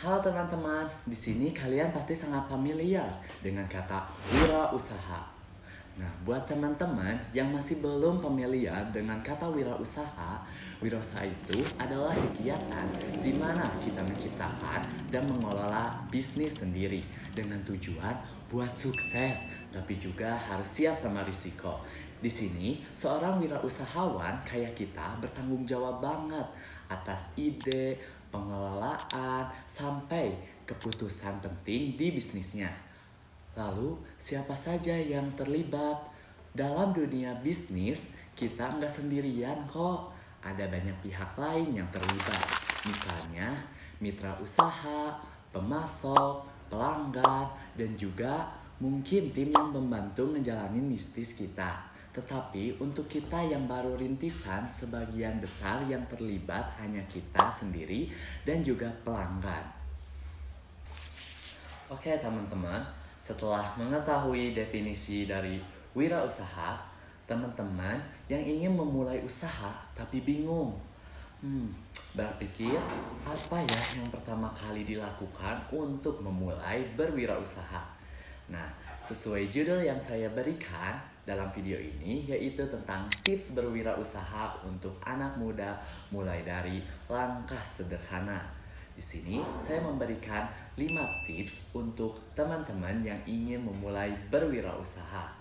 Halo teman-teman, di sini kalian pasti sangat familiar dengan kata wirausaha. Nah, buat teman-teman yang masih belum familiar dengan kata wirausaha, wirausaha itu adalah kegiatan di mana kita menciptakan dan mengelola bisnis sendiri dengan tujuan buat sukses, tapi juga harus siap sama risiko. Di sini, seorang wirausahawan kayak kita bertanggung jawab banget atas ide, pengelolaan, sampai keputusan penting di bisnisnya. Lalu, siapa saja yang terlibat? Dalam dunia bisnis, kita nggak sendirian kok. Ada banyak pihak lain yang terlibat. Misalnya, mitra usaha, pemasok, pelanggan, dan juga mungkin tim yang membantu ngejalanin bisnis kita. Tetapi untuk kita yang baru rintisan, sebagian besar yang terlibat hanya kita sendiri dan juga pelanggan. Oke teman-teman, setelah mengetahui definisi dari wirausaha, teman-teman yang ingin memulai usaha tapi bingung, berpikir apa ya yang pertama kali dilakukan untuk memulai berwirausaha. Nah, sesuai judul yang saya berikan dalam video ini, yaitu tentang tips berwirausaha untuk anak muda mulai dari langkah sederhana. Di sini saya memberikan 5 tips untuk teman-teman yang ingin memulai berwirausaha.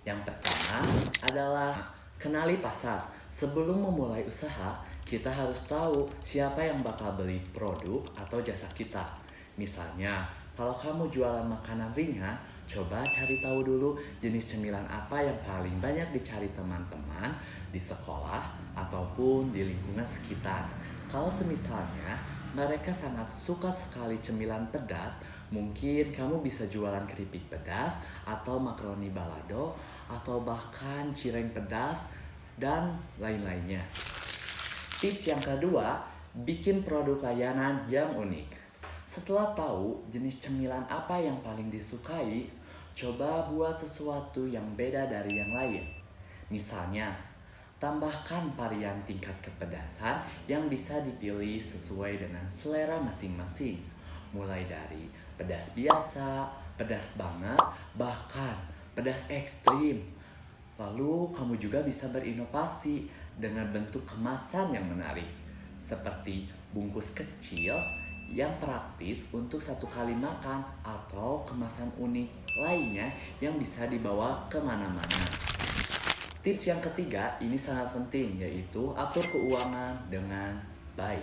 Yang pertama adalah kenali pasar. Sebelum memulai usaha, kita harus tahu siapa yang bakal beli produk atau jasa kita. Misalnya, kalau kamu jualan makanan ringan, coba cari tahu dulu jenis cemilan apa yang paling banyak dicari teman-teman di sekolah ataupun di lingkungan sekitar. Kalau semisalnya mereka sangat suka sekali cemilan pedas, mungkin kamu bisa jualan keripik pedas atau makaroni balado atau bahkan cireng pedas dan lain-lainnya. Tips yang kedua, bikin produk layanan yang unik. Setelah tahu jenis cemilan apa yang paling disukai, coba buat sesuatu yang beda dari yang lain. Misalnya, tambahkan varian tingkat kepedasan yang bisa dipilih sesuai dengan selera masing-masing. Mulai dari pedas biasa, pedas banget, bahkan pedas ekstrim. Lalu kamu juga bisa berinovasi dengan bentuk kemasan yang menarik. Seperti bungkus kecil yang praktis untuk satu kali makan atau kemasan unik lainnya yang bisa dibawa kemana-mana. Tips yang ketiga ini sangat penting, yaitu atur keuangan dengan baik.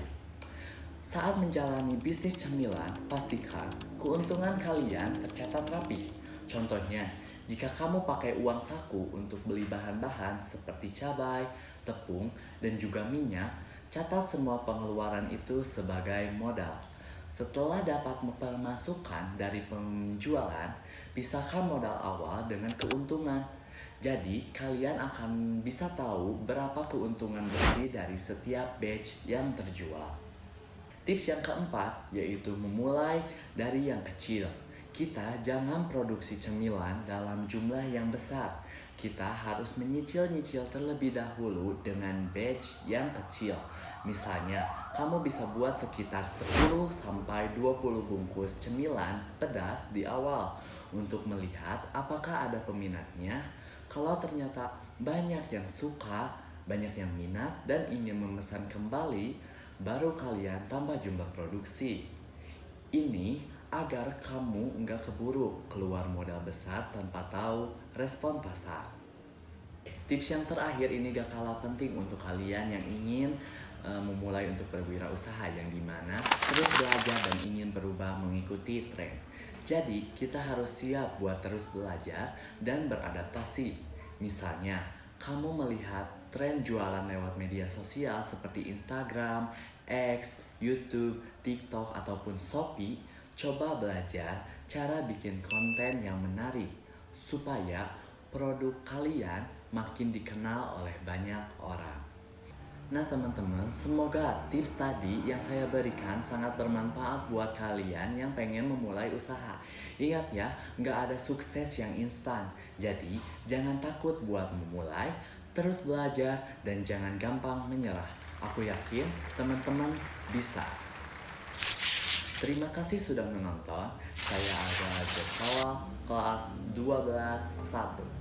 Saat menjalani bisnis cemilan, pastikan keuntungan kalian tercatat rapi. Contohnya, jika kamu pakai uang saku untuk beli bahan-bahan seperti cabai, tepung, dan juga minyak, catat semua pengeluaran itu sebagai modal. Setelah dapat pemasukan dari penjualan, pisahkan modal awal dengan keuntungan. Jadi, kalian akan bisa tahu berapa keuntungan bersih dari setiap batch yang terjual. Tips yang keempat, yaitu memulai dari yang kecil. Kita jangan produksi cemilan dalam jumlah yang besar. Kita harus menyicil-nyicil terlebih dahulu dengan batch yang kecil. Misalnya, kamu bisa buat sekitar 10-20 bungkus cemilan pedas di awal untuk melihat apakah ada peminatnya. Kalau ternyata banyak yang suka, banyak yang minat dan ingin memesan kembali, baru kalian tambah jumlah produksi. Ini agar kamu nggak keburu keluar modal besar tanpa tahu respon pasar. Tips yang terakhir ini gak kalah penting untuk kalian yang ingin memulai untuk berwirausaha, yang dimana terus belajar dan ingin berubah mengikuti tren. Jadi kita harus siap buat terus belajar dan beradaptasi. Misalnya, kamu melihat tren jualan lewat media sosial seperti Instagram, X, YouTube, TikTok, ataupun Shopee. Coba belajar cara bikin konten yang menarik supaya produk kalian makin dikenal oleh banyak orang. Nah teman-teman, semoga tips tadi yang saya berikan sangat bermanfaat buat kalian yang pengen memulai usaha. Ingat ya, nggak ada sukses yang instan. Jadi, jangan takut buat memulai, terus belajar, dan jangan gampang menyerah. Aku yakin teman-teman bisa. Terima kasih sudah menonton. Saya ada Joshua kelas 12 1.